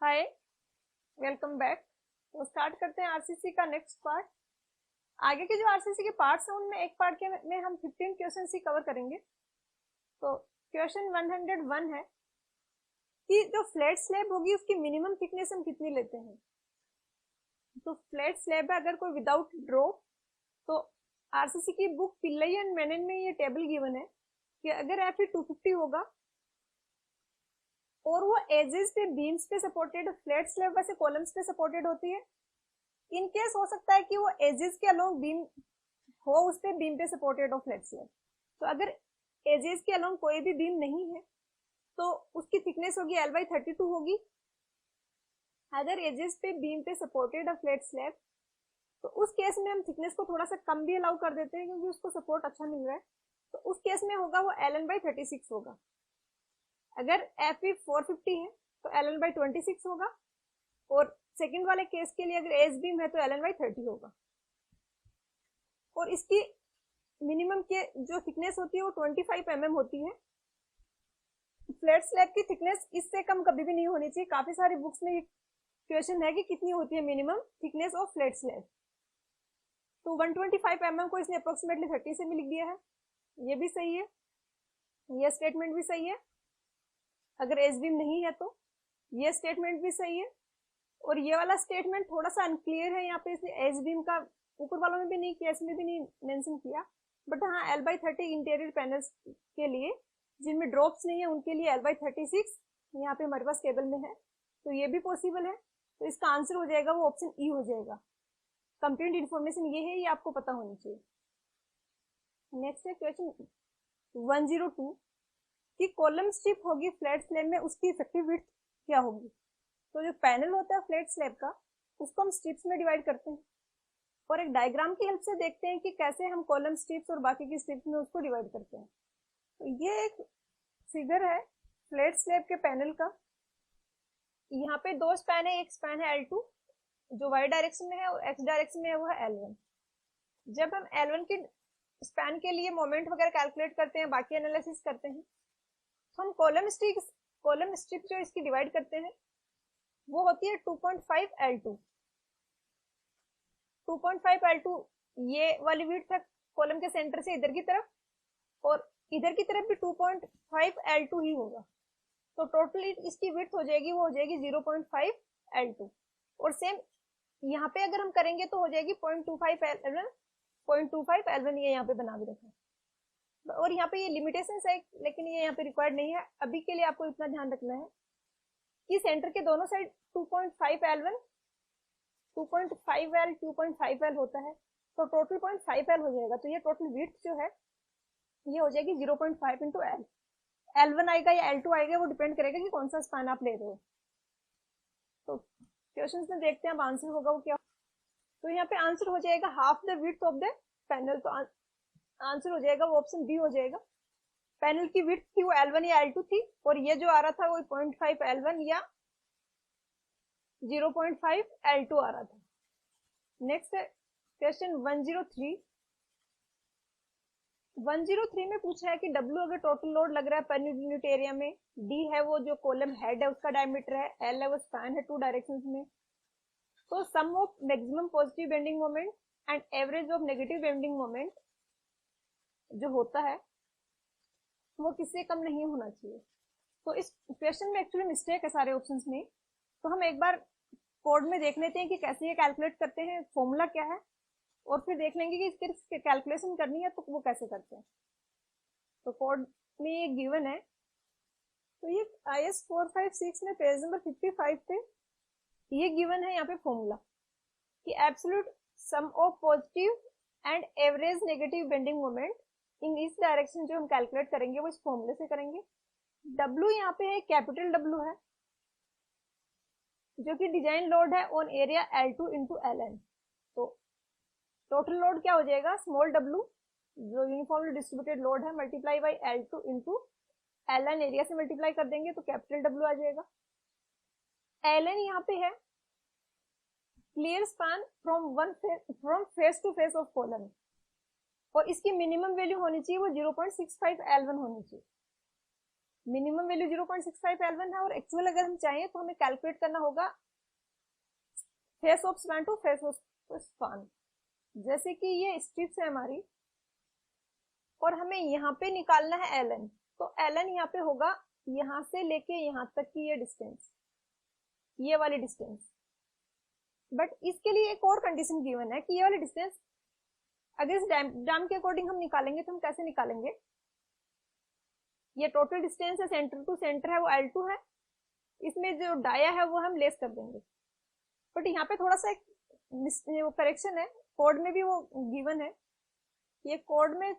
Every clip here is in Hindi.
हाय, वेलकम बैक। तो स्टार्ट करते हैं आरसीसी का नेक्स्ट पार्ट। आगे के जो आरसीसी के पार्ट्स हैं उनमें एक पार्ट के में हम 15 क्वेश्चन ही कवर करेंगे। तो क्वेश्चन 101 है कि जो फ्लैट स्लैब होगी उसकी मिनिमम थिकनेस हम कितनी लेते हैं। तो फ्लैट स्लैब है अगर कोई विदाउट ड्रॉप, तो आरसीसी की बुक पिल्लई एंड मेनन में ये टेबल गिवन है कि अगर एफ 250 होगा और वो एजेस पे बीम्स पे सपोर्टेड, फ्लैट स्लैब वैसे कॉलम्स पे सपोर्टेड होती है। इन केस हो सकता है कि वो एजेस के अलोंग बीम हो, उस पे बीम पे सपोर्टेड हो फ्लैट स्लैब। तो अगर एजेस के अलोंग कोई भी बीम नहीं है तो उसकी थिकनेस होगी L/32 होगी। अगर एजेस पे बीम पे सपोर्टेड है फ्लैट स्लैब तो उस केस में हम थिकनेस को थोड़ा सा कम भी अलाउ कर देते हैं क्योंकि उसको सपोर्ट अच्छा मिल रहा है। तो उस केस में होगा वो Ln/36 होगा। अगर Fe 450 है तो Ln/26 होगा, और सेकंड वाले केस के लिए अगर एज बीम है तो Ln/30 होगा। और इसकी मिनिमम के जो थिकनेस होती है वो 25 mm होती है। फ्लैट स्लैब की थिकनेस इससे कम कभी भी नहीं होनी चाहिए। काफी सारी बुक्स में ये क्वेश्चन है कि कितनी होती है minimum thickness of flat slab. तो 125 mm को इसने अप्रोक्सीमेटली 30 से भी लिख दिया है। ये भी सही है, ये स्टेटमेंट भी सही है। अगर एज बीम नहीं है तो ये स्टेटमेंट भी सही है। और ये वाला स्टेटमेंट थोड़ा सा अनक्लियर है, यहाँ पे इसने एज बीम का ऊपर वालों में भी नहीं किया, इसमें भी नहीं मेंशन किया। बट हाँ, L/30 इंटीरियर पैनल्स के लिए जिनमें ड्रॉप्स नहीं है उनके लिए L/36 यहाँ पे हमारे पास टेबल में है, तो ये भी पॉसिबल है। तो इसका आंसर हो जाएगा वो ऑप्शन ई हो जाएगा। कंप्लीट इन्फॉर्मेशन ये है, ये आपको पता होनी चाहिए। नेक्स्ट है क्वेश्चन 102 कि कॉलम स्ट्रिप होगी फ्लैट स्लैब में, उसकी इफेक्टिव विड्थ क्या होगी। तो जो पैनल होता है फ्लैट स्लैब का उसको हम स्ट्रिप्स में डिवाइड करते हैं, और एक डायग्राम की हेल्प से देखते हैं कि कैसे हम कॉलम स्ट्रिप्स और बाकी की स्ट्रिप्स में उसको डिवाइड करते हैं। तो ये एक फिगर है फ्लैट स्लैब के पैनल का। यहाँ पे दो स्पैन है, एक स्पैन है L2 जो y डायरेक्शन में है और x डायरेक्शन में है वो है L1। जब हम L1 की स्पैन के लिए मोमेंट वगैरह कैलकुलेट करते हैं, बाकी एनालिसिस करते हैं, तो हम कॉलम स्ट्रिप जो इसकी डिवाइड करते हैं वो होती है 2.5 L2। 2.5 L2 ये वाली विड्थ है कॉलम के सेंटर से इधर की तरफ, और इधर की तरफ भी 2.5 L2 ही होगा। तो टोटल इसकी विड्थ हो जाएगी, वो हो जाएगी 0.5 L2। और सेम यहाँ पे अगर हम करेंगे तो हो जाएगी 0.25 L1, 0.25 L1 ये यहाँ पे बना भी रखा है। और यहाँ पे ये लिमिटेशन है लेकिन ये यहाँ पे रिक्वायर्ड नहीं है। अभी के लिए आपको इतना ध्यान रखना है कि सेंटर के दोनों साइड 2.5 L1, 2.5 L, 2.5 L होता है, तो टोटल 0.5 L हो जाएगा। तो ये टोटल विड्थ जो है ये हो जाएगी 0.5 इंटू L। L1 आएगा या L2 आएगा वो डिपेंड करेगा कि कौन सा स्पैन आप ले रहे हो। तो क्वेश्चन में देखते हैं अब आंसर होगा वो क्या। तो यहाँ पे आंसर हो जाएगा half the width of the panel. तो आंसर हो जाएगा वो ऑप्शन बी हो जाएगा। पैनल की विड्थ थी वो L1 या L2 थी, और ये जो आ रहा था वो 0.5 L1 या 0.5 L2 आ रहा था। नेक्स्ट है क्वेश्चन 103। 103 में पूछा है कि W अगर टोटल लोड लग रहा है पर यूनिट एरिया में, D है वो जो कॉलम हेड है उसका डायमीटर है, L है वो स्पैन है 2 डायरेक्शंस में, तो sum of maximum positive bending moment and average of negative bending moment जो होता है वो किससे कम नहीं होना चाहिए। तो इस क्वेश्चन में एक्चुअली मिस्टेक है सारे ऑप्शंस में। तो हम एक बार कोड में देख लेते हैं कि कैसे ये कैलकुलेट करते हैं, फॉर्मूला क्या है, और फिर देख लेंगे कि इसके कैलकुलेशन करनी है तो वो कैसे करते हैं। तो कोड में ये गिवन है, तो ये IS 456 में पेज नंबर 55 पे ये गिवन है यहाँ पे फॉर्मूला कि absolute sum of positive and average negative bending moment in इस डायरेक्शन जो हम कैलकुलेट करेंगे वो इस फॉर्मूले से करेंगे। W यहाँ पे है कैपिटल W है जो कि डिजाइन लोड है on area L2 into Ln। तो टोटल लोड क्या हो जाएगा, स्मॉल w जो यूनिफॉर्मली डिस्ट्रीब्यूटेड लोड है multiply by L2 into Ln, area से मल्टीप्लाई कर देंगे तो कैपिटल W आ जाएगा। Ln यहाँ पे है clear span from face to face of column, और इसकी मिनिमम वैल्यू होनी चाहिए वो 0.65 L1 होनी चाहिए। मिनिमम वैल्यू 0.65 L1 है, और एक्चुअल अगर हम चाहें तो हमें कैलकुलेट करना होगा face of span to face of span. जैसे कि ये स्ट्रिप्स है हमारी और हमें यहाँ पे निकालना है Ln, तो Ln यहाँ पे होगा यहाँ से लेके यहाँ तक की ये डिस्टेंस, ये वाली डिस्टेंस। बट इसके लिए एक और कंडीशन गिवन है कि ये वाली डिस्टेंस अगर इस डायग्राम के अकॉर्डिंग हम निकालेंगे तो हम कैसे निकालेंगे, ये टोटल डिस्टेंस है सेंटर टू सेंटर है वो L2 है, इसमें जो डाया है वो हम लेस कर देंगे। बट यहाँ पे थोड़ा सा एक वो करेक्शन है, कोड में भी वो गिवन है, ये कोड में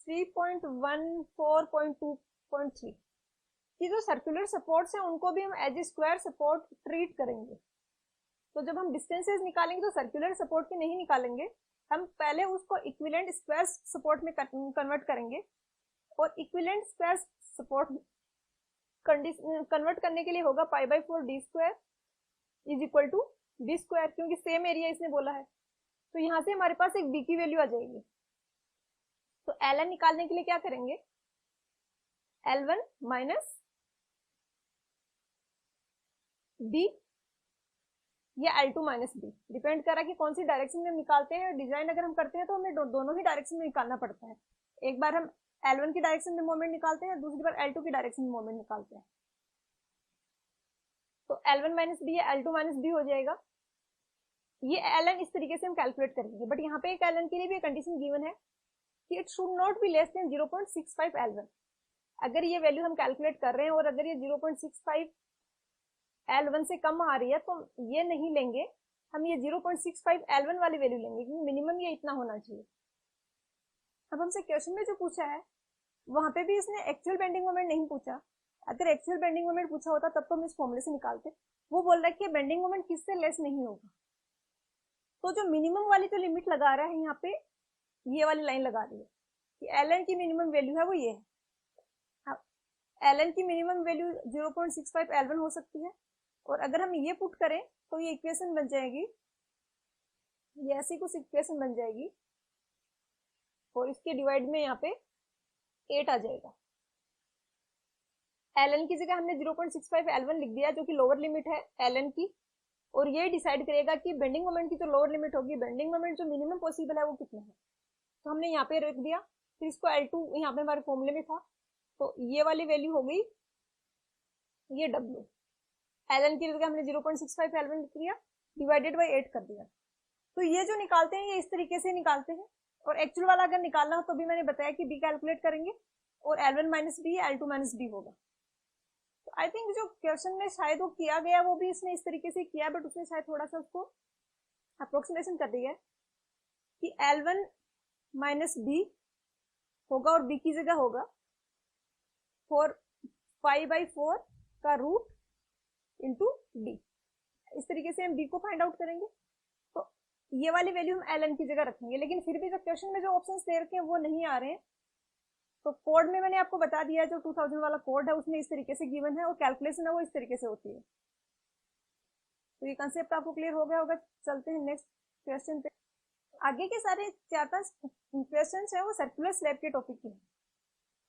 3.14.2.3 कि जो सर्कुलर सपोर्ट्स हैं उनको भी हम as a square support treat करेंगे। तो जब हम डिस्टेंसेस निकालेंगे तो सर्कुलर सपोर्ट के नहीं निकालेंगे, हम पहले उसको इक्विवेलेंट स्क्वायर सपोर्ट में कन्वर्ट करेंगे, और इक्विवेलेंट स्क्वायर सपोर्ट कन्वर्ट करने के लिए होगा π/4 d square is equal to b square, क्योंकि सेम एरिया इसने बोला है। तो यहाँ से हमारे पास एक b की वैल्यू आ जाएगी। तो Ln निकालने के लिए क्या करेंगे, L1 माइनस b या L2 माइनस b, डिपेंड कर रहा है कि कौन सी डायरेक्शन में हम निकालते हैं। डिजाइन अगर हम करते हैं तो हमें दोनों ही डायरेक्शन में निकालना पड़ता है, एक बार हम L1 की डायरेक्शन में मोमेंट निकालते हैं, दूसरी बार L2 की डायरेक्शन में मोमेंट निकालते हैं। तो L1 माइनस बी या L2 माइनस बी हो जाएगा। ये Ln इस तरीके से हम कैलकुलेट करेंगे, बट यहाँ पे एक Ln के लिए भी कंडीशन गिवन है कि it should not be less than 0.65 L1। अगर ये वैल्यू हम कैलकुलेट कर रहे हैं और अगर ये 0.65 L1 से कम आ रही है तो ये नहीं लेंगे, हम ये 0.65 L1 वाली वैल्यू लेंगे, क्योंकि मिनिमम ये इतना होना चाहिए। अब हमसे क्वेश्चन में जो पूछा है वहां पे भी इसने एक्चुअल बेंडिंग मोमेंट नहीं पूछा। अगर एक्चुअल बेंडिंग मोमेंट पूछा होता तब तो हम इस फॉर्मूले से निकालते। वो बोल रहा है कि बेंडिंग मोमेंट किससे लेस नहीं होगा, तो जो मिनिमम वाली जो लिमिट लगा रहा है यहाँ पे ये वाली लाइन लगा दी है कि Ln की मिनिमम वैल्यू है वो ये है। Ln की मिनिमम वैल्यू 0.65 L1 हो सकती है, और अगर हम ये पुट करें तो ये इक्वेशन बन जाएगी, ये ऐसी कुछ इक्वेशन बन जाएगी, और इसके डिवाइड में यहाँ पे 8 आ जाएगा। Ln की जगह हमने 0.65 L1 लिख दिया जो कि लोअर लिमिट है Ln की, और ये डिसाइड करेगा कि बेंडिंग मोमेंट की जो लोअर लिमिट होगी, बेंडिंग मोमेंट जो मिनिमम पॉसिबल है वो कितना है। तो हमने यहाँ पे रख दिया, फिर इसको L2 यहाँ पे हमारे फॉर्मूले में था, तो ये वाली वैल्यू हो गई ये W। Ln की जगह हमने 0.65 L1 लिख दिया, डिवाइडेड बाई 8 कर दिया। तो ये जो निकालते हैं ये इस तरीके से निकालते हैं, और एक्चुअल वाला अगर निकालना हो तो भी मैंने बताया कि b कैलकुलेट करेंगे और L1 माइनस बी या L2 माइनस बी होगा। तो आई थिंक जो क्वेश्चन में शायद वो किया गया वो भी इसने इस तरीके से किया, बट उसने शायद थोड़ा सा उसको अप्रोक्सीमेशन कर दिया है कि L1 माइनस बी होगा और b की जगह होगा 4π/4 का रूट इंटू डी। इस तरीके से हम b को फाइंड आउट करेंगे। तो ये वाली वैल्यू हम Ln की जगह रखेंगे, लेकिन फिर भी जो क्वेश्चन में जो ऑप्शंस दे रखे हैं वो नहीं आ रहे हैं। तो कोड में मैंने आपको बता दिया, जो 2000 वाला कोड है उसमें इस तरीके से गिवन है, और कैलकुलेशन है वो इस तरीके से होती है। तो ये कंसेप्ट आपको क्लियर हो गया होगा। चलते हैं नेक्स्ट क्वेश्चन पे। आगे के सारे 4-5 क्वेश्चन है वो सर्कुलर स्लैब के टॉपिक के हैं।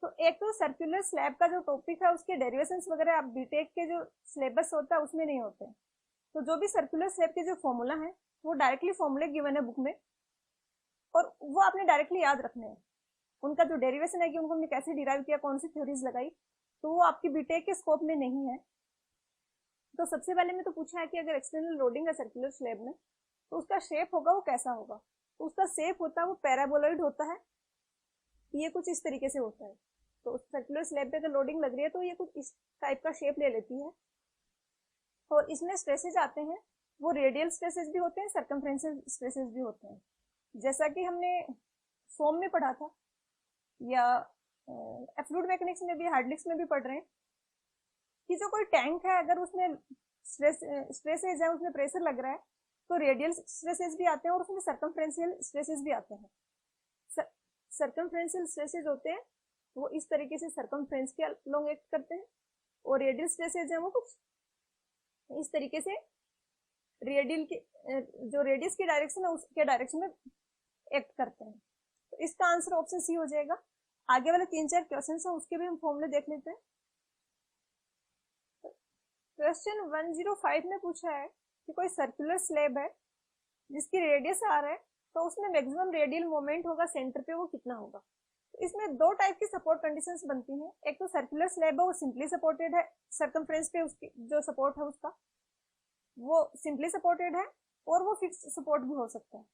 तो एक तो सर्कुलर स्लैब का जो टॉपिक है उसके डेरिवेशंस वगैरह आप बीटेक के जो सिलेबस होता है उसमें नहीं होते। तो जो भी सर्कुलर स्लैब के जो फॉर्मूला है वो डायरेक्टली फॉर्मूले गिवन है बुक में, और वो आपने डायरेक्टली याद रखने हैं। उनका जो डेरिवेशन है कि उनको हमने कैसे डिराइव किया, कौन सी थ्योरीज लगाई, तो वो आपकी बीटेक के स्कोप में नहीं है। तो सबसे पहले में तो पूछा है कि अगर एक्सटर्नल लोडिंग है सर्कुलर स्लैब में तो उसका शेप होगा वो कैसा होगा। तो उसका शेप होता है वो पैराबोलॉइड होता है, ये कुछ इस तरीके से होता है। तो सर्कुलर स्लैब पे अगर लोडिंग लग रही है तो ये कुछ इस टाइप का शेप ले लेती है, और इसमें स्ट्रेसेज आते हैं वो रेडियल स्ट्रेसेज भी होते हैं, सर्कमफ्रेंशियल स्ट्रेसेज भी होते हैं। जैसा कि हमने फॉर्म में पढ़ा था या फ्लूइड मैकेनिक्स में भी, हार्डलिक्स में भी पढ़ रहे हैं कि जो कोई टैंक है अगर उसमें स्ट्रेसेज है, उसमें प्रेशर लग रहा है, तो रेडियल स्ट्रेसेज भी आते हैं और उसमें सर्कमफ्रेंशियल स्ट्रेसेज भी आते हैं। सर्कमफ्रेंशियल स्ट्रेसेज होते हैं वो इस तरीके से सर्कमफ्रेंस के अलोंग एक्ट करते हैं, और रेडियल स्ट्रेसेज है वो कुछ इस तरीके से रेडियल के जो रेडियस की डायरेक्शन है उसके डायरेक्शन में एक्ट करते हैं। तो इसका आंसर ऑप्शन सी हो जाएगा। आगे वाले 3-4 क्वेश्चन है उसके भी हम फॉर्मूले देख लेते हैं। क्वेश्चन 105 में पूछा है कि कोई सर्कुलर स्लैब है जिसकी रेडियस r है, तो उसमें मैक्सिमम रेडियल मोमेंट होगा सेंटर पे, वो कितना होगा। तो इसमें दो टाइप की सपोर्ट कंडीशंस बनती हैं। एक तो सर्कुलर स्लैब है, वो सिंपली सपोर्टेड है, सर्कमफ्रेंस पे उसकी जो सपोर्ट है उसका वो सिंपली सपोर्टेड है, और वो फिक्स्ड सपोर्ट भी हो सकता है।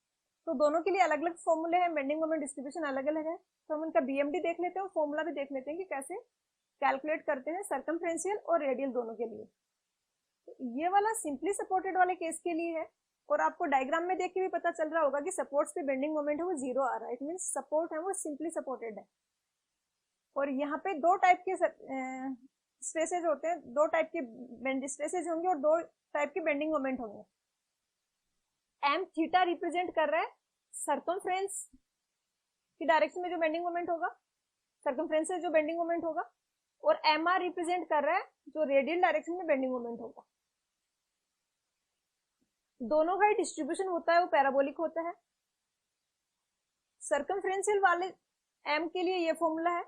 तो दोनों के लिए अलग अलग फॉर्मूले हैं, बेंडिंग मोमेंट डिस्ट्रीब्यूशन अलग अलग है। तो हम उनका बीएमडी देख लेते हैं और फॉर्मूला भी देख लेते हैं कि कैसे कैलकुलेट करते हैं सर्कमफ्रेंशियल और रेडियल दोनों के लिए। तो ये वाला सिंपली सपोर्टेड वाले केस के लिए है, और आपको डायग्राम में देख के भी पता चल रहा होगा कि सपोर्ट्स पे बेंडिंग मोमेंट है वो 0 आ रहा है। इट मींस सपोर्ट है वो सिंपली सपोर्टेड है। और यहाँ पे दो टाइप के स्ट्रेसेज होते हैं, दो टाइप के स्ट्रेसेज होंगे और दो टाइप के बेंडिंग मोमेंट होंगे। एम थीटा रिप्रेजेंट कर रहा है सर्कमफ्रेंस की डायरेक्शन में जो बेंडिंग मोमेंट होगा, सर्कमफ्रेंस से जो बेंडिंग मोमेंट होगा, और एम आर रिप्रेजेंट कर रहा है जो रेडियल डायरेक्शन में बेंडिंग मोमेंट होगा। दोनों का डिस्ट्रीब्यूशन होता है वो पैराबोलिक होता है। सर्कमफ्रेंशियल वाले एम के लिए ये फॉर्मूला है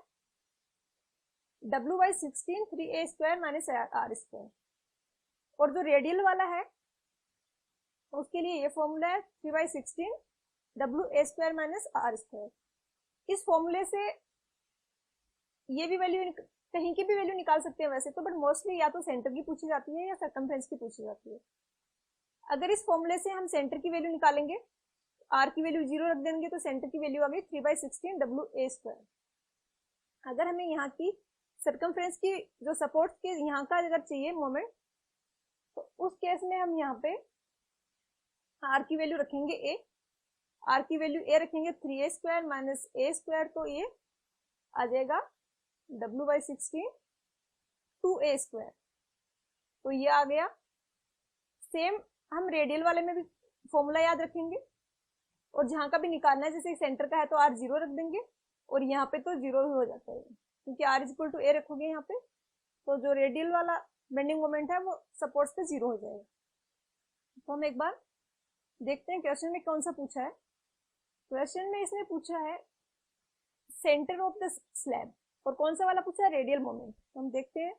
W/16 3a² माइनस r², और जो रेडियल वाला है उसके लिए ये फॉर्मूला है 3/16 WA² माइनस r²। इस फॉर्मूले से ये भी वैल्यू कहीं की भी वैल्यू निकाल सकते हैं वैसे तो, बट मोस्टली या तो सेंटर की पूछी जाती है या सर्कमफ्रेंस की पूछी जाती है। अगर इस फॉर्मूले से हम सेंटर की वैल्यू निकालेंगे, r की वैल्यू 0 रख देंगे तो सेंटर की वैल्यू आ गई 3/16 WA²। अगर हमें यहाँ की सर्कमफ्रेंस की जो सपोर्ट के यहाँ का अगर चाहिए मोमेंट, तो उस केस में हम यहाँ पे r की वैल्यू रखेंगे a, r की वैल्यू a रखेंगे 3a² माइनस a², तो ये आ जाएगा W/16 2a²। तो ये आ गया। सेम हम रेडियल वाले में भी फॉर्मूला याद रखेंगे, और जहां का भी निकालना है, जैसे सेंटर का है तो r 0 रख देंगे, और यहाँ पे तो 0 हो जाता है क्योंकि r इक्वल टू a रखोगे यहाँ पे, तो जो रेडियल वाला बेंडिंग मोमेंट है वो सपोर्ट्स पे 0 हो जाएगा। तो हम एक बार देखते हैं क्वेश्चन में कौन सा पूछा है। क्वेश्चन में इसने पूछा है सेंटर ऑफ द स्लैब, और कौन सा वाला पूछा है, रेडियल मोमेंट। तो हम देखते हैं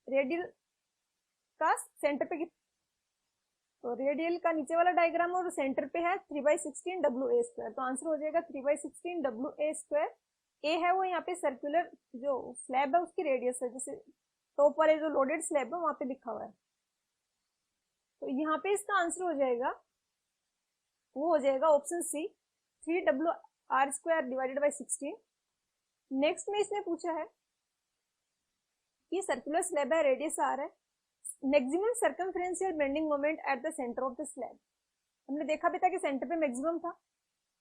रेडियल का सेंटर पे, तो रेडियल का नीचे वाला डायग्राम और सेंटर पे है 3/16 WA², तो आंसर हो जाएगा 3/16 WA²। ए है वो यहाँ पे सर्कुलर जो स्लैब है उसकी रेडियस है, जैसे टॉप वाले जो लोडेड स्लैब है वहां पे लिखा हुआ है। तो यहाँ पे इसका आंसर हो जाएगा, वो हो जाएगा option C 3WR² divided by 16। Next में इसने पूछा है कि सर्कुलर स्लैब है, रेडियस आर है, maximum circumferential bending moment at the centre of the slab. हमने देखा भी था कि सेंटर पे मैक्सिमम था,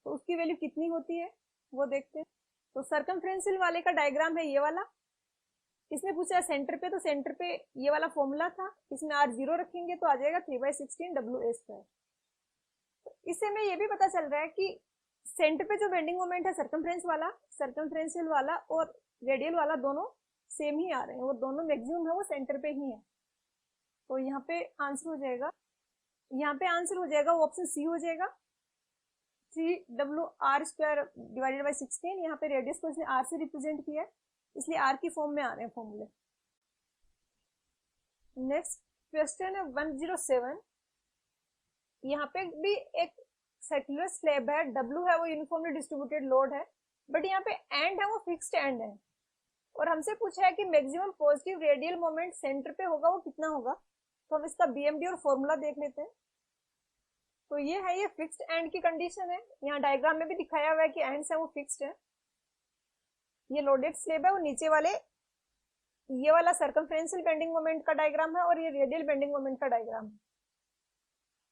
तो उसकी वैल्यू कितनी होती है वो देखते हैं। तो सर्कमफ्रेंशियल वाले का डायग्राम है ये वाला, इसने पूछा सेंटर पे, तो सेंटर पे ये वाला फॉर्मूला था, इसमें r 0 रखेंगे तो आ जाएगा 3/16 WA²। तो इससे हमें ये भी पता चल रहा है कि सेंटर पे जो बेंडिंग मोमेंट है सर्कमफ्रेंशियल वाला और रेडियल वाला दोनों सेम ही आ रहे हैं, वो दोनों मैक्सिमम है वो सेंटर पे ही है। तो यहाँ पे आंसर हो जाएगा, वो ऑप्शन सी हो जाएगा 3WR² डिवाइडेड बाई 16। यहाँ पे रेडियस को इसने r से रिप्रेजेंट किया है, इसलिए r की फॉर्म में आ रहे हैं फॉर्मूले। नेक्स्ट क्वेश्चन है 107। यहाँ पे भी एक सर्कुलर स्लैब है, W है वो यूनिफॉर्मली डिस्ट्रीब्यूटेड लोड है, बट यहाँ पे एंड है वो फिक्स्ड एंड है, और हमसे पूछा है कि maximum positive radial moment centre पे होगा वो कितना होगा। तो हम इसका बीएमडी और फॉर्मूला देख लेते हैं। तो ये है, ये फिक्स्ड एंड की कंडीशन है, यहाँ डायग्राम में भी दिखाया हुआ है कि एंड्स है वो फिक्स्ड है। ये लोडेड स्लैब है, वो नीचे वाले ये वाला सर्कमफ्रेंशियल बेंडिंग मोमेंट का डायग्राम है, और ये रेडियल बेंडिंग मोमेंट का डायग्राम है।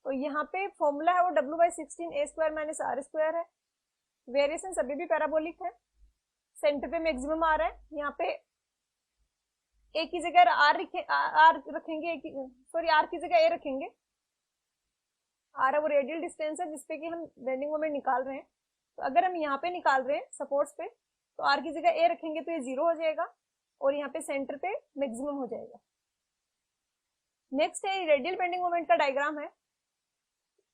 तो यहाँ पे फॉर्मूला है वो W/16 a² माइनस r² है। वेरिएशन अभी भी पैराबोलिक है, सेंटर पे मैक्सिमम आ रहा है, यहाँ पे a की जगह r रखेंगे, r की जगह a रखेंगे। r है वो रेडियल डिस्टेंस है जिसपे कि हम बेंडिंग मोमेंट निकाल रहे हैं। तो अगर हम यहाँ पे निकाल रहे हैं सपोर्ट्स पे, तो r की जगह a रखेंगे तो ये 0 हो जाएगा, और यहाँ पे सेंटर पे मैक्सिमम हो जाएगा। नेक्स्ट है रेडियल बेंडिंग मोमेंट का डायग्राम है,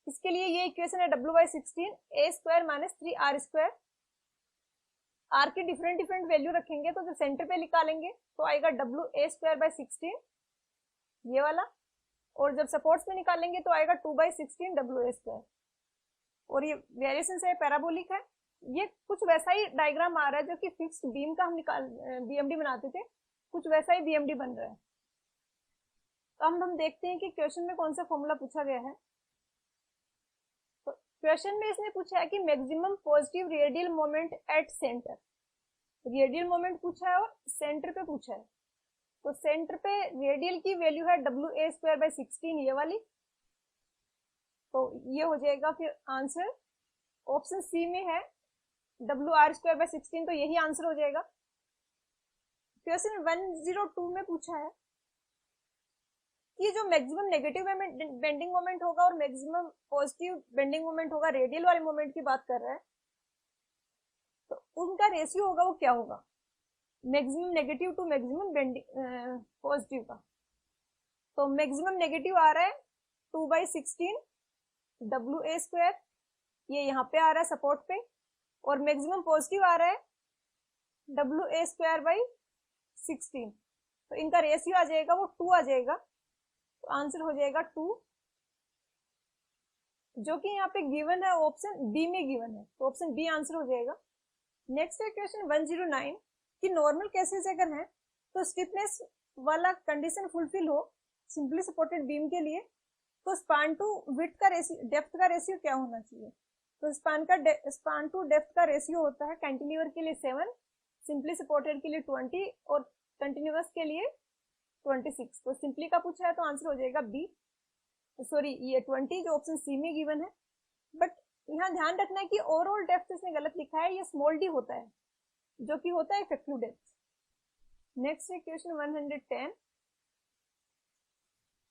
इसके लिए ये इक्वेशन है W/16 a² minus 3r²। r की डिफरेंट वैल्यू रखेंगे, तो जो सेंटर पे निकालेंगे तो आएगा WA² बाई 16 ये वाला, और जब सपोर्ट्स में निकालेंगे तो आएगा 2/16 WA²। और ये वेरिएशन से पैराबोलिक है। ये कुछ वैसा ही डायग्राम आ रहा है जो कि फिक्स्ड बीम का हम बीएमडी बनाते थे, कुछ वैसा ही बीएमडी बन रहा है। तो हम देखते हैं कि क्वेश्चन में कौन सा फॉर्मूला पूछा गया है। तो क्वेश्चन में इसने पूछा है कि maximum positive radial moment at centre, radial moment पूछा है और सेंटर पे पूछा है। तो सेंटर पे रेडियल की वैल्यू है WA²/16, ये वाली। तो ये हो जाएगा फिर आंसर। ऑप्शन सी में है WR²/16, तो यही आंसर हो जाएगा। क्वेश्चन 102 में पूछा है कि जो मैक्सिमम नेगेटिव बेंडिंग मोमेंट होगा और मैक्सिमम पॉजिटिव बेंडिंग मोमेंट होगा, रेडियल वाले मोमेंट की बात कर रहा है, तो उनका रेशियो होगा वो क्या होगा, maximum negative to maximum bending positive का। तो मैक्सिमम नेगेटिव आ रहा है 2/16 WA², ये यहाँ पे आ रहा है सपोर्ट पे, और मैक्सिमम पॉजिटिव आ रहा है WA²/16। तो इनका रेशियो आ जाएगा वो 2 आ जाएगा। तो आंसर हो जाएगा 2, जो कि यहाँ पे गिवन है, ऑप्शन बी में गिवन है, तो ऑप्शन बी आंसर हो जाएगा। नेक्स्ट है क्वेश्चन 109 कि नॉर्मल केसेस अगर है तो स्टिफनेस वाला कंडीशन फुलफिल हो सिंपली सपोर्टेड बीम के लिए, तो स्पान टू विड्थ का रेशियो, डेप्थ का रेशियो क्या होना चाहिए। तो स्पान टू डेप्थ का रेशियो होता है कैंटिलीवर के लिए 7, सिंपली सपोर्टेड के लिए 20 और कंटिन्यूअस के लिए 26। तो सिंपली का पूछा है तो आंसर हो जाएगा बी, सॉरी ये 20 जो ऑप्शन सी में गिवन है। बट यहाँ ध्यान रखना है कि ओवरऑल डेप्थ इसने गलत लिखा है, ये स्मॉल डी होता है जो कि होता है इफेक्टिव डेप्थ। नेक्स्ट है क्वेश्चन 110।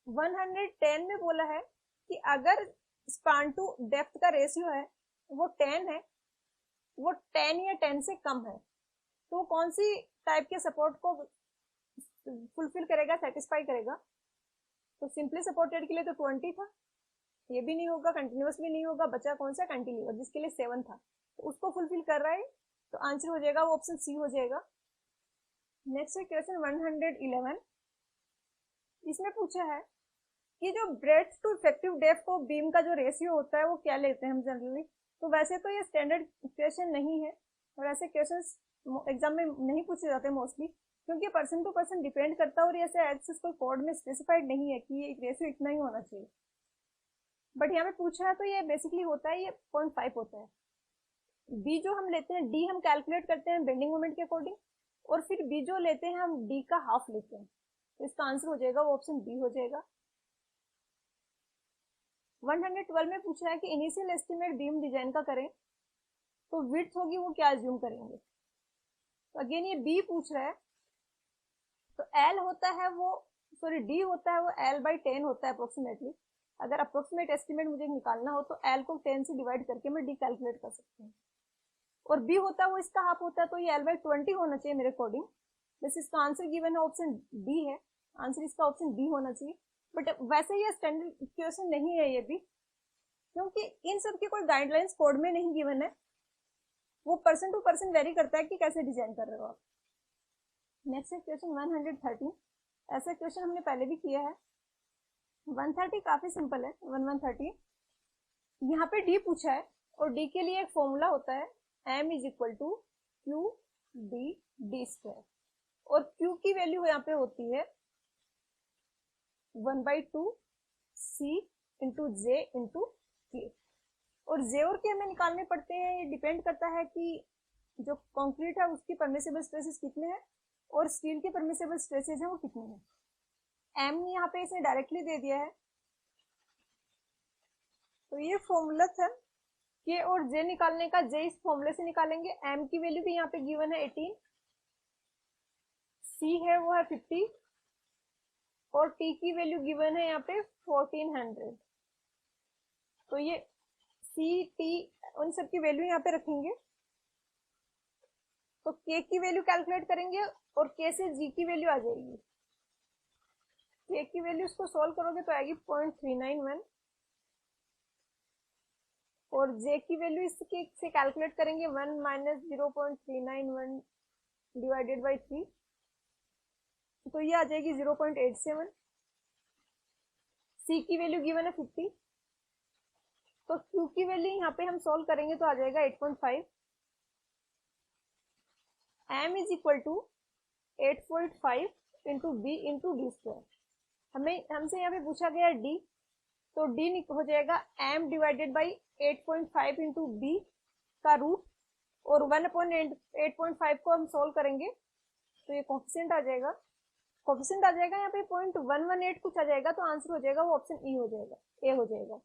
110 में बोला है कि अगर स्पान टू डेप्थ का रेशियो है वो 10 है, वो 10 या 10 से कम है, तो कौन सी टाइप के सपोर्ट को फुलफिल करेगा, सेटिस्फाई करेगा। तो सिंपली सपोर्टेड के लिए तो 20 था, ये भी नहीं होगा, कंटिन्यूअस भी नहीं होगा, बचा कौन सा कैंटिलीवर जिसके लिए 7 था, तो उसको फुलफिल कर रहा है, तो आंसर हो जाएगा वो ऑप्शन सी हो जाएगा। नेक्स्ट है क्वेश्चन 111। इसमें पूछा है कि जो breadth to effective depth of beam का जो रेशियो होता है वो क्या लेते हैं हम जनरली। तो वैसे तो ये स्टैंडर्ड क्वेश्चन नहीं है और ऐसे क्वेश्चंस एग्जाम में नहीं पूछे जाते मोस्टली, क्योंकि पर्सन टू पर्सन डिपेंड करता है और ऐसे एक्सेस कोई कोड में स्पेसिफाइड नहीं है कि ये रेशियो इतना ही होना चाहिए। बट यहाँ पे पूछा है तो ये बेसिकली होता है, ये 0.5 होता है। बी जो हम लेते हैं, डी हम कैलकुलेट करते हैं बेंडिंग मोमेंट के अकॉर्डिंग, और फिर बी जो लेते हैं हम डी का हाफ लेते हैं, तो इसका आंसर हो जाएगा वो ऑप्शन बी हो जाएगा। 112 में पूछा है कि इनिशियल एस्टिमेट बीम डिजाइन का करें तो विड्थ होगी वो क्या अज्यूम करेंगे। तो अगेन ये बी पूछ रहा है, तो एल होता है वो, सॉरी डी होता है वो L/10 होता है अप्रोक्सीमेटली। अगर अप्रोक्सीमेट एस्टिमेट मुझे निकालना हो तो एल को 10 से डिवाइड करके मैं डी कैलकुलेट कर सकती हूँ। और बी होता है वो इसका हाफ होता है, तो ये L/20 होना चाहिए मेरे अकॉर्डिंग। जैसे इसका आंसर गिवन है ऑप्शन डी है, आंसर इसका ऑप्शन डी होना चाहिए। बट वैसे ये स्टैंडर्ड क्वेश्चन नहीं है ये भी, क्योंकि इन सब की कोई गाइडलाइंस कोड में नहीं गिवन है, वो पर्सन टू पर्सन वेरी करता है कि कैसे डिजाइन कर रहे हो आप। नेक्स्ट है क्वेश्चन 113। ऐसा क्वेश्चन हमने पहले भी किया है। 130 काफी सिंपल है। 113 यहाँ पे डी पूछा है और डी के लिए एक फॉर्मूला होता है m = QD/D², और Q की वैल्यू यहाँ पे होती है 1/2 C × J × K, और J और K हमें निकालने पड़ते हैं। ये डिपेंड करता है कि जो कंक्रीट है उसकी परमिसिबल स्ट्रेसेस कितने हैं और स्टील के परमिसिबल स्ट्रेसेस हैं वो कितने हैं। M यहाँ पे इसने डायरेक्टली दे दिया है, तो ये फॉर्मूला था। K और J निकालने का, J इस फॉर्मूले से निकालेंगे। M की वैल्यू भी यहाँ पे गिवन है 18, C है वो है 50 और T की वैल्यू गिवन है यहाँ पे 1400। तो ये C, T उन सब की वैल्यू यहाँ पे रखेंगे, तो K की वैल्यू कैलकुलेट करेंगे और K से G की वैल्यू आ जाएगी। K की वैल्यू इसको सॉल्व करोगे तो आएगी 0.391, और J की वैल्यू इसके से कैलकुलेट करेंगे 1 - 0.391 डिवाइडेड बाई 3, तो ये आ जाएगी 0.87। सी की वैल्यू गिवन है 50, तो क्यू की वैल्यू यहाँ पे हम सोल्व करेंगे तो आ जाएगा 8.5, m is equal to 8.5 into B into D square. हमसे यहाँ पे पूछा गया डी, तो डी हो जाएगा m divided by 8.5 into B का रूट, और 1/8.5 को हम सोल्व करेंगे तो ये कोफिशिएंट आ जाएगा, यहाँ पे 0.118 कुछ आ जाएगा, तो आंसर हो जाएगा वो ऑप्शन ई हो जाएगा, ए हो जाएगा।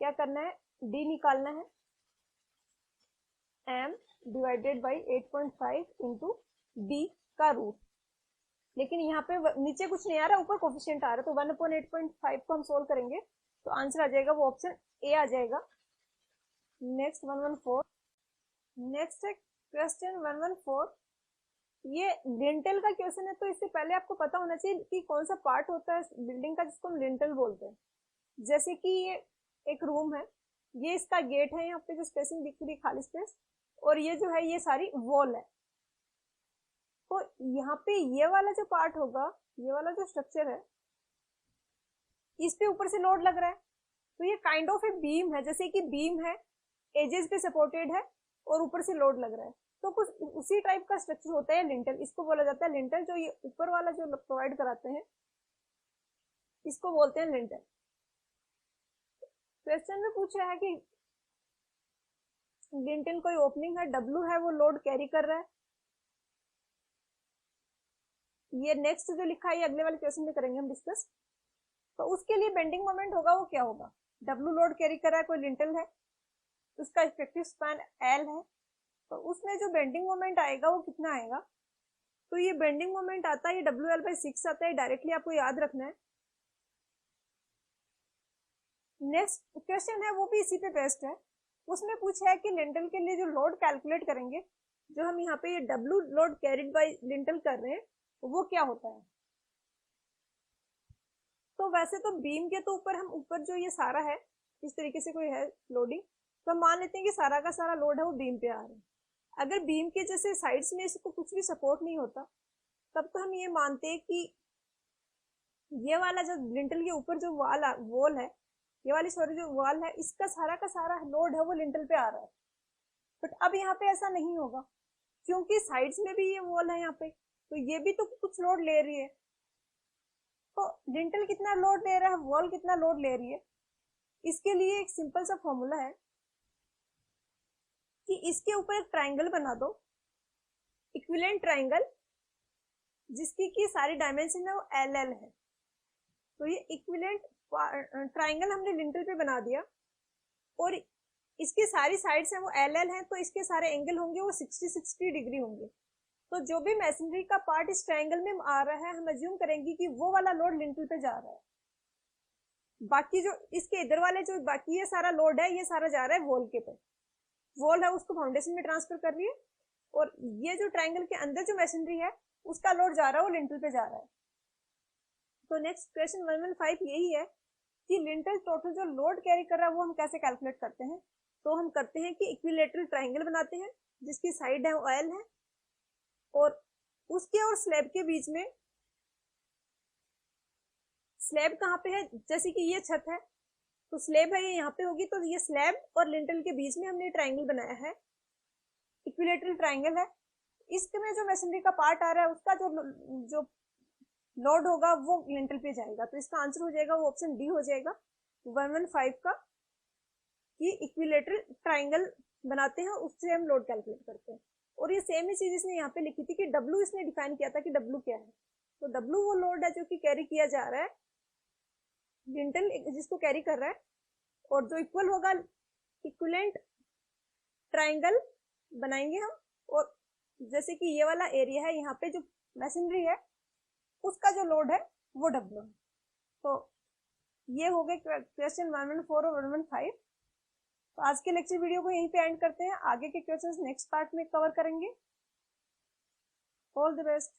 क्या करना है, डी निकालना है, m divided by 8.5 into B का रूट, लेकिन यहाँ पे नीचे कुछ नहीं आ रहा, ऊपर कोफिशिएंट आ रहा है, तो 1/8.5 को हम सोल्व करेंगे तो आंसर आ जाएगा वो ऑप्शन ए आ जाएगा। नेक्स्ट 114, नेक्स्ट है क्वेश्चन 114, ये लिंटल का क्वेश्चन है, तो इससे पहले आपको पता होना चाहिए कि कौन सा पार्ट होता है बिल्डिंग का जिसको हम लिंटल बोलते हैं। जैसे कि ये एक रूम है, ये इसका गेट है, यहाँ पे जो स्पेसिंग दिख रही है खाली स्पेस, और ये जो है ये सारी वॉल है। तो यहाँ पे ये वाला जो पार्ट होगा, ये वाला जो स्ट्रक्चर है, इस पे ऊपर से लोड लग रहा है, तो ये काइंड ऑफ ए बीम है, जैसे कि बीम है, एजेस पे सपोर्टेड है और ऊपर से लोड लग रहा है, तो कुछ उसी टाइप का स्ट्रक्चर होता है लिंटल, इसको बोला जाता है लिंटल। जो ये ऊपर वाला जो प्रोवाइड कराते हैं इसको बोलते हैं लिंटल। क्वेश्चन में पूछा है कि लिंटल कोई ओपनिंग है, डब्ल्यू है, वो लोड कैरी कर रहा है। ये नेक्स्ट जो लिखा है ये अगले वाले क्वेश्चन में करेंगे हम डिस्कस। तो उसके लिए बेंडिंग मोमेंट होगा, वो क्या होगा, डब्ल्यू लोड कैरी कर रहा है, कोई लिंटल है, उसका इफेक्टिव स्पैन एल है, तो उसमें जो बेंडिंग मोमेंट आएगा वो कितना आएगा, तो ये बेंडिंग मोमेंट आता है, ये WL/6 आता है, डायरेक्टली आपको याद रखना है। नेक्स्ट क्वेश्चन है वो भी इसी पे बेस्ड है, उसमें पूछा है कि लिंटल के लिए जो लोड कैलकुलेट करेंगे, जो हम यहाँ पे ये W load carried by lintel कर रहे हैं वो क्या होता है। तो वैसे तो बीम के तो ऊपर हम ऊपर जो ये सारा है इस तरीके से कोई है लोडिंग, तो हम मान लेते हैं कि सारा का सारा लोड है वो बीम पे आ रहा है। अगर बीम के जैसे साइड्स में इसको कुछ भी सपोर्ट नहीं होता, तब तो हम ये मानते हैं कि ये वाला जो लिंटल के ऊपर जो वॉल है, ये वाली सॉरी जो वॉल है, इसका सारा का सारा लोड है वो लिंटल पे आ रहा है। बट अब यहाँ पे ऐसा नहीं होगा, क्योंकि साइड्स में भी ये वॉल है यहाँ पे, तो ये भी तो कुछ लोड ले रही है। तो लिंटल कितना लोड ले रहा है, वॉल कितना लोड ले रही है, इसके लिए एक सिंपल सा फॉर्मूला है कि इसके ऊपर एक ट्राइंगल बना दो, इक्विवेलेंट ट्राइंगल, जिसकी की सारी डायमेंशन है वो LL है। तो ये इक्विवेलेंट ट्राइंगल हमने लिंटल पे बना दिया, और इसकी सारी साइड्स हैं वो LL हैं, तो इसके सारे एंगल होंगे वो 60-60 डिग्री होंगे। तो जो भी मैसनरी का पार्ट इस ट्राइंगल में आ रहा है, हम अज्यूम करेंगे कि वो वाला लोड लिंटल पे जा रहा है। बाकी जो इसके इधर वाले जो बाकी ये सारा लोड है, ये सारा जा रहा है वॉल के पे, वॉल है उसको फाउंडेशन में ट्रांसफर कर रही है, और ये जो ट्राइंगल के अंदर जो मैसनरी है उसका लोड जा रहा है वो लिंटल पे जा रहा है। तो नेक्स्ट क्वेश्चन 115 यही है कि लिंटल टोटल जो लोड कैरी कर रहा है वो हम कैसे कैलकुलेट करते हैं। तो हम करते हैं कि इक्विलेटरल ट्राइंगल बनाते हैं, जिसकी साइड है वो L है, और उसके और स्लैब के बीच में, स्लैब कहाँ पे है, जैसे कि ये छत है तो स्लैब है ये यहाँ पे होगी, तो ये स्लैब और लिंटल के बीच में हमने ट्राइंगल बनाया है, इक्विलेटरल ट्राइंगल है। इसमें जो मैसनरी का पार्ट आ रहा है उसका जो लोड होगा वो लिंटल पे जाएगा, तो इसका आंसर हो जाएगा वो ऑप्शन डी हो जाएगा 115 का, कि इक्विलेटरल ट्राइंगल बनाते हैं उससे हम लोड कैलकुलेट करते हैं। और ये सेम ही चीज इसने यहाँ पे लिखी थी कि डब्ल्यू इसने डिफाइन किया था कि डब्ल्यू क्या है, तो डब्ल्यू वो लोड है जो कि कैरी किया जा रहा है, लिंटल जिसको कैरी कर रहा है, और जो इक्वल होगा इक्विवेलेंट ट्राइंगल बनाएंगे हम, और जैसे कि ये वाला एरिया है यहाँ पे जो मैसनरी है उसका जो लोड है वो डब्ल्यू है। तो ये हो गए क्वेश्चन 114 और 115। तो आज के लेक्चर वीडियो को यहीं पे एंड करते हैं, आगे के क्वेश्चंस नेक्स्ट पार्ट में कवर करेंगे। All the best.